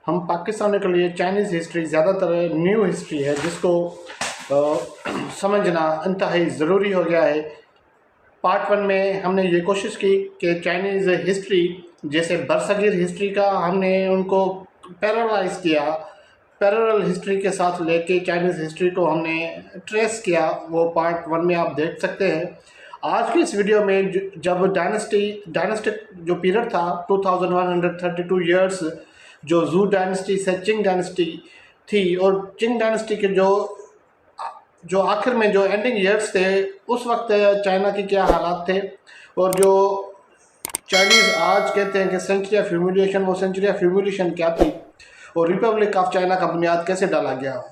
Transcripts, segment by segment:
हम पाकिस्तान के लिए चाइनीज़ हिस्ट्री ज़्यादातर न्यू हिस्ट्री है जिसको समझना इंतहाई ज़रूरी हो गया है। पार्ट 1 में हमने ये कोशिश की कि चाइनीज़ हिस्ट्री जैसे बरसगीर हिस्ट्री का हमने उनको पैरेललाइज किया, पैरेलल हिस्ट्री के साथ लेके चाइनीज़ हिस्ट्री को हमने ट्रेस किया। वो पार्ट 1 में आप देख सकते हैं। आज की इस वीडियो में जब डायनेस्टिक जो पीरियड था 2132 ईयर्स, जो जू डायनेस्टी से चिंग डायनेस्टी थी, और चिंग डायनेस्टी के जो आखिर में जो एंडिंग ईयर्स थे उस वक्त चाइना की क्या हालात थे, और जो चाइनीज़ आज कहते हैं कि सेंचुरी ऑफ ह्यूमिलिएशन, वो सेंचुरी ऑफ ह्यूमिलिएशन क्या थी, और रिपब्लिक ऑफ चाइना का बुनियाद कैसे डाला गया।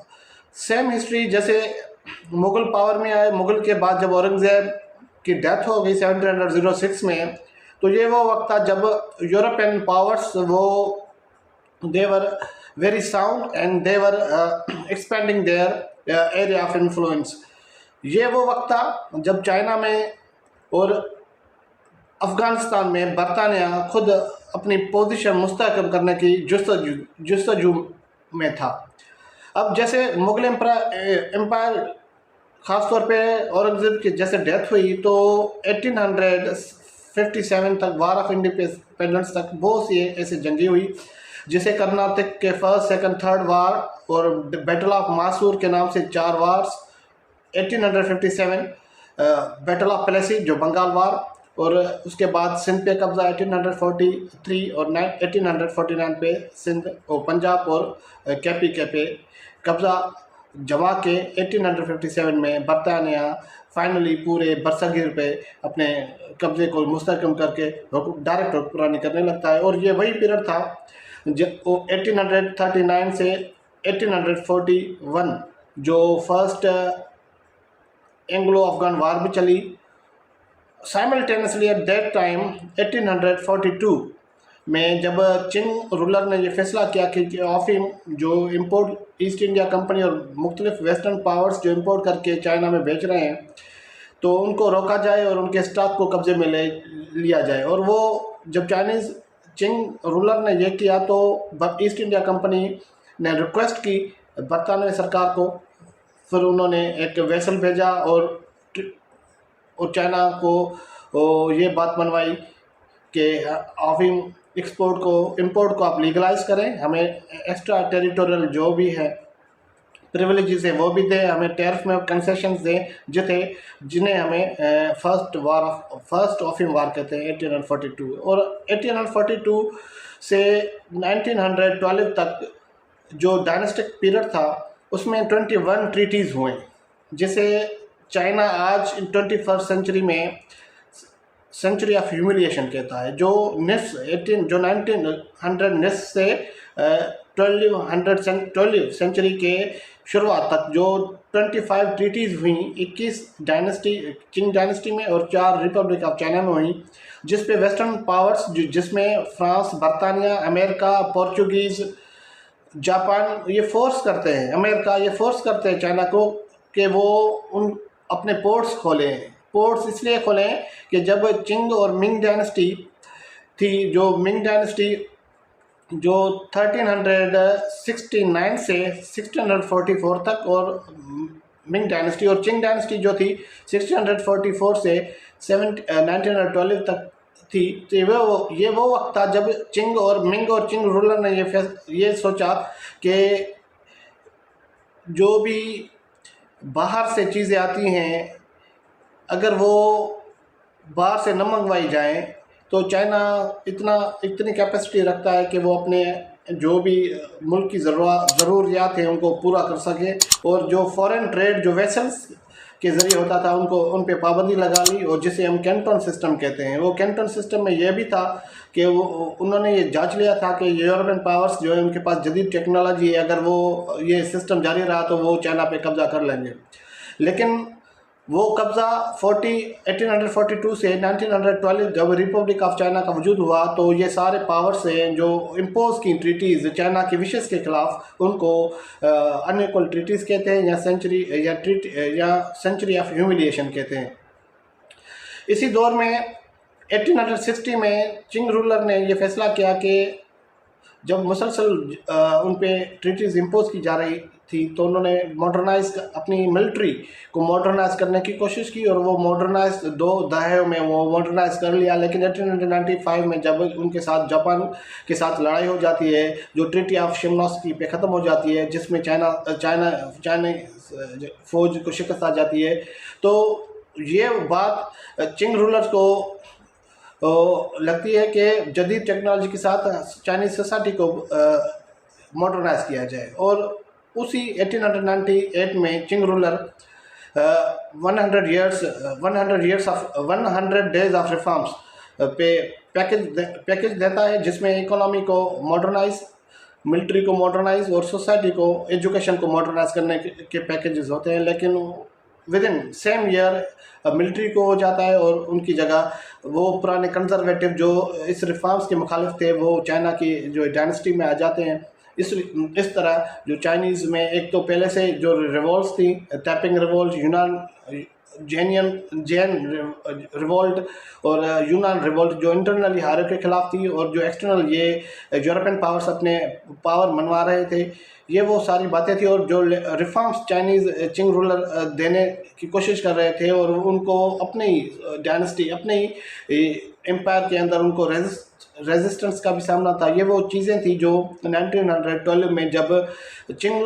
सेम हिस्ट्री जैसे मुग़ल पावर में आए, मुग़ल के बाद जब औरंगज़ेब की डेथ हो गई 1706 में, तो ये वो वक्त था जब यूरोपियन पावर्स वो they were very sound and they were expanding their area of influence. ये वो वक्त था जब चाइना में और अफ़गानिस्तान में बरतानिया खुद अपनी पोजीशन मुस्तहकम करने की जुस्तजू में था। अब जैसे मुग़ल एम्पायर ख़ासतौर पे औरंगज़ेब की जैसे डेथ हुई तो 1857 तक, वार ऑफ इंडिपेंडेंस तक बहुत सी ऐसे जंगी हुई, जिसे कर्नाटक के फर्स्ट, सेकंड, थर्ड वार और बैटल ऑफ मासूर के नाम से 4 वार्स, 1857 बैटल ऑफ प्लेसी जो बंगाल वार, और उसके बाद सिंध पे कब्जा 1843 और 1849 पे सिंध और पंजाब और केपी पे कब्जा जमा के 1857 में बरतानिया फाइनली पूरे बरसगीर पे अपने कब्जे को मुस्तहकम करके डायरेक्ट हुक्मरानी करने लगता है। और ये वही पीरियड था जब 1839 से 1841 जो फर्स्ट एंग्लो अफगान वार भी चली। साइमल्टेनियसली एट दैट टाइम 1842 में जब चिंग रूलर ने ये फैसला किया कि अफीम जो इंपोर्ट ईस्ट इंडिया कंपनी और मुख्तलिफ वेस्टर्न पावर्स जो इंपोर्ट करके चाइना में बेच रहे हैं, तो उनको रोका जाए और उनके स्टॉक को कब्जे में लिया जाए। और वो जब चाइनीज़ चिंग रूलर ने यह किया तो ईस्ट इंडिया कंपनी ने रिक्वेस्ट की बरतानवी सरकार को, फिर उन्होंने एक वेसल भेजा और चाइना को ये बात मनवाई कि अफीम इंपोर्ट को आप लीगलाइज करें, हमें एक्स्ट्रा टेरिटोरियल जो भी है प्रिविलेजेस है वो भी दें, हमें टैरिफ में कंसेशंस दें, जिन्हें हमें फर्स्ट अफीम वार कहते हैं 1842। और 1842 से 1912 तक जो डायनेस्टिक पीरियड था उसमें 21 ट्रीटीज़ हुए, जिसे चाइना आज 21st सेंचुरी में सेंचुरी ऑफ ह्यूमिलिएशन कहता है। जो 1900 निस से 1200 सेंचुरी के शुरुआत तक जो 25 ट्रीटीज़ हुई, 21 डायनेस्टी चिंग डायनेस्टी में और 4 रिपब्लिक ऑफ चाइना में हुई, जिस पे वेस्टर्न पावर्स जिसमें फ्रांस, बरतानिया, अमेरिका, पोर्चुगीज़, जापान ये फोर्स करते हैं, अमेरिका ये फोर्स करते हैं चाइना को कि वो उन अपने पोर्ट्स खोलें। पोर्ट्स इसलिए खोलें कि जब चिंग और मिंग डायनेस्टी थी, जो मिंग डायनेस्टी जो 1369 से 1644 तक, और मिंग डायनेस्टी और चिंग डायनेस्टी जो थी 1644 से 1912 तक थी। तो ये वो वक्त था जब चिंग और चिंग रूलर ने ये सोचा कि जो भी बाहर से चीज़ें आती हैं अगर वो बाहर से न मंगवाई जाएँ तो चाइना इतनी कैपेसिटी रखता है कि वो अपने जो भी मुल्क की ज़रूरियात हैं उनको पूरा कर सके। और जो फॉरेन ट्रेड जो वेसल्स के ज़रिए होता था उन पे पाबंदी लगा ली, और जिसे हम कैंटन सिस्टम कहते हैं। वो कैंटन सिस्टम में यह भी था कि उन्होंने ये जांच लिया था कि यूरोपियन पावर्स जो है उनके पास जदीद टेक्नोलॉजी है, अगर वो ये सिस्टम जारी रहा तो वो चाइना पे कब्ज़ा कर लेंगे। लेकिन वो कब्ज़ा 1842 से 1912 जब रिपब्लिक ऑफ चाइना का वजूद हुआ तो ये सारे पावर्स हैं जो इम्पोज की ट्रीटीज़ चाइना के विशेष के ख़िलाफ़, उनको अनइक्वल ट्रीटीज़ कहते हैं या सेंचुरी ऑफ ह्यूमिलिएशन कहते हैं। इसी दौर में 1860 में चिंग रूलर ने यह फैसला किया कि जब मुसलसल उन पे ट्रीटीज इम्पोज की जा रही थी तो उन्होंने अपनी मिलिट्री को मॉडर्नाइज करने की कोशिश की और वो मॉडर्नाइज 2 दहाइयों में वो मॉडर्नाइज कर लिया। लेकिन 1895 में जब उनके साथ जापान के साथ लड़ाई हो जाती है, जो ट्रीटी ऑफ शिमनोस्की पे ख़त्म हो जाती है, जिसमें चाइना फौज को शिकस्त आ जाती है, तो ये बात चिंग रूलर्स को लगती है कि जदीद टेक्नोलॉजी के साथ चाइनीज़ सोसाइटी को मॉडर्नाइज किया जाए। और उसी 1898 में चिंग रूलर 100 डेज ऑफ रिफॉर्म्स पे पैकेज देता है, जिसमें इकोनॉमी को मॉडर्नाइज, मिलिट्री को मॉडर्नाइज और सोसाइटी को, एजुकेशन को मॉडर्नाइज करने के पैकेजेस होते हैं। लेकिन with in same year military को हो जाता है और उनकी जगह वो पुराने कंजर्वेटिव जो इस रिफॉर्म्स के मुखालिफ थे वो चाइना की जो डायनेस्टी में आ जाते हैं। इस तरह जो चाइनीज़ में एक तो पहले से जो रिवॉल्ट्स थी, टैपिंग रिवॉल्ट, जैन रिवॉल्ट और यूनान रिवॉल्ट, जो इंटरनली हारे के खिलाफ थी और जो एक्सटर्नल ये यूरोपियन पावर्स अपने पावर मनवा रहे थे, ये वो सारी बातें थी। और जो रिफॉर्म्स चाइनीज़ चिंग रूलर देने की कोशिश कर रहे थे और उनको अपने ही डायनेस्टी, अपने ही एम्पायर के अंदर उनको रेजिस्टेंस का भी सामना था, ये वो चीज़ें थी जो 1912 में जब चिंग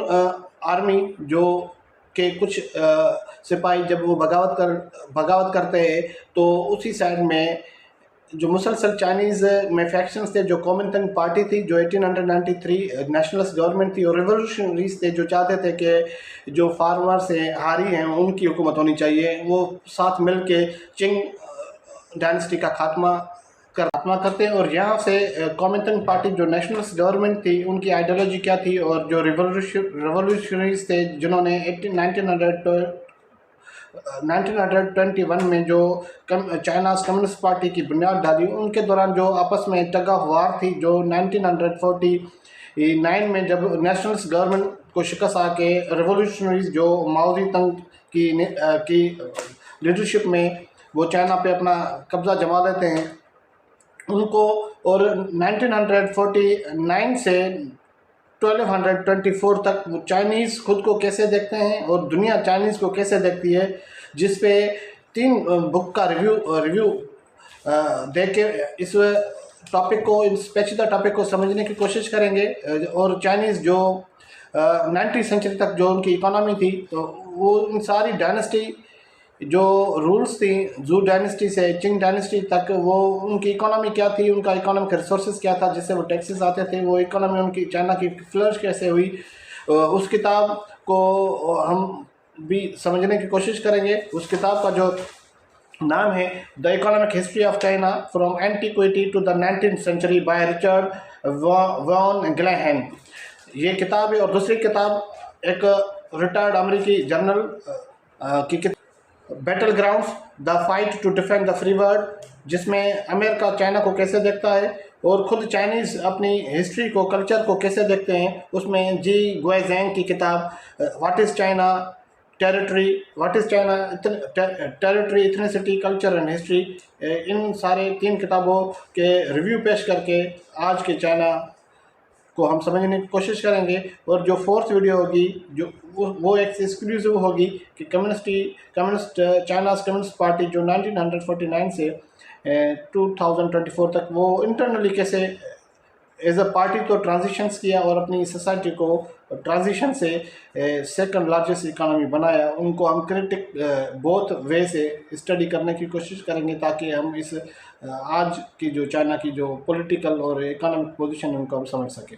आर्मी जो के कुछ सिपाही जब वो बगावत करते हैं, तो उसी साइड में जो मुसलसल चाइनीज़ में फैक्शंस थे, जो कॉमिनतंग पार्टी थी जो 1893 नेशनलिस्ट गवर्नमेंट थी, और रिवोल्यूशनरीज थे जो चाहते थे कि जो फार्मर्स हैं, हारी हैं, उनकी हुकूमत होनी चाहिए, वो साथ मिल के चिंग डायनेस्टी का खात्मा करते हैं। और यहाँ से कॉमिनतंग पार्टी जो नेशनलिस्ट गवर्नमेंट थी, उनकी आइडियोलॉजी क्या थी, और जो रिवोल्यूशनरीज थे जिन्होंने 1921 में जो चाइनाज़ कम्युनिस्ट पार्टी की बुनियाद डाली, उनके दौरान जो आपस में टग ऑफ वार थी, जो 1949 में जब नेशनलिस्ट गवर्नमेंट को शिकस्त आके रिवोल्यूशनरीज जो माओ ज़ेडुंग की लीडरशिप में वो चाइना पे अपना कब्ज़ा जमा लेते हैं उनको, और 1949 से 1224 तक वो चाइनीज़ खुद को कैसे देखते हैं और दुनिया चाइनीज़ को कैसे देखती है, जिस पे 3 बुक का रिव्यू दे के इस टॉपिक को, इस पेचीदा टॉपिक को समझने की कोशिश करेंगे। और चाइनीज़ जो 19वीं सेंचुरी तक जो उनकी इकोनॉमी थी, तो वो उन सारी डायनेस्टी जो रूल्स थी, जू डायनेस्टी से चिंग डायनेस्टी तक, वो उनकी इकोनॉमी क्या थी, उनका इकोनॉमिक रिसोर्सेज क्या था जिससे वो टैक्सेस आते थे, वो इकोनॉमी उनकी चाइना की फ्लरिश कैसे हुई, उस किताब को हम भी समझने की कोशिश करेंगे। उस किताब का जो नाम है the economic history of China from antiquity to the 19th century by Richard von Glahn, ये किताब है। और दूसरी किताब एक रिटायर्ड अमेरिकी जर्नल की battlegrounds the fight to defend the free world, जिसमें अमेरिका चाइना को कैसे देखता है और ख़ुद चाइनीज़ अपनी हिस्ट्री को, कल्चर को कैसे देखते हैं। उसमें जी गुएजेंग की किताब what is China territory, ethnicity, culture and history, इन सारे 3 किताबों के रिव्यू पेश करके आज के चाइना को हम समझने की कोशिश करेंगे। और जो 4th वीडियो होगी जो वो एक एक्सक्लूसिव होगी कि चाइनाज़ कम्युनिस्ट पार्टी जो 1949 से 2024 तक वो इंटरनली कैसे एज अ पार्टी तो ट्रांजिशंस किया और अपनी सोसाइटी को ट्रांजिशन से सेकंड लार्जेस्ट इकोनॉमी बनाया, उनको हम क्रिटिक बोथ वे से स्टडी करने की कोशिश करेंगे ताकि हम इस आज की जो चाइना की जो पॉलिटिकल और इकोनॉमिक पोजीशन है उनको हम समझ सकें।